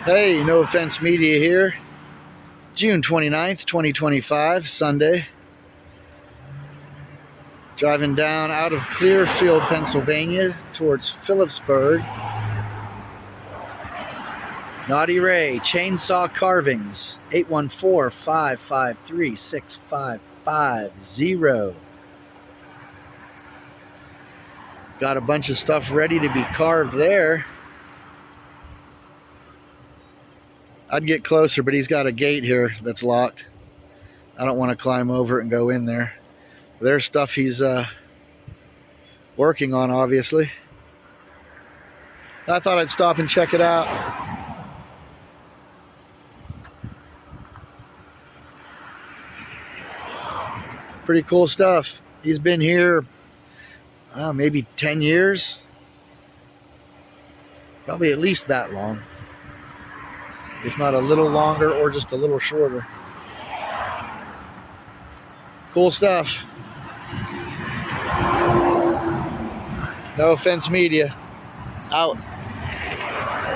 Hey, No Offense Media here. June 29th, 2025, Sunday. Driving down out of Clearfield, Pennsylvania towards Phillipsburg. Knotty Ray, Chainsaw Carvings, 814-553-6550. Got a bunch of stuff ready to be carved there. I'd get closer, but he's got a gate here that's locked. I don't want to climb over it and go in there. There's stuff he's working on, obviously. I thought I'd stop and check it out. Pretty cool stuff. He's been here maybe 10 years. Probably at least that long. If not a little longer or just a little shorter. Cool stuff. No Offense Media. Out.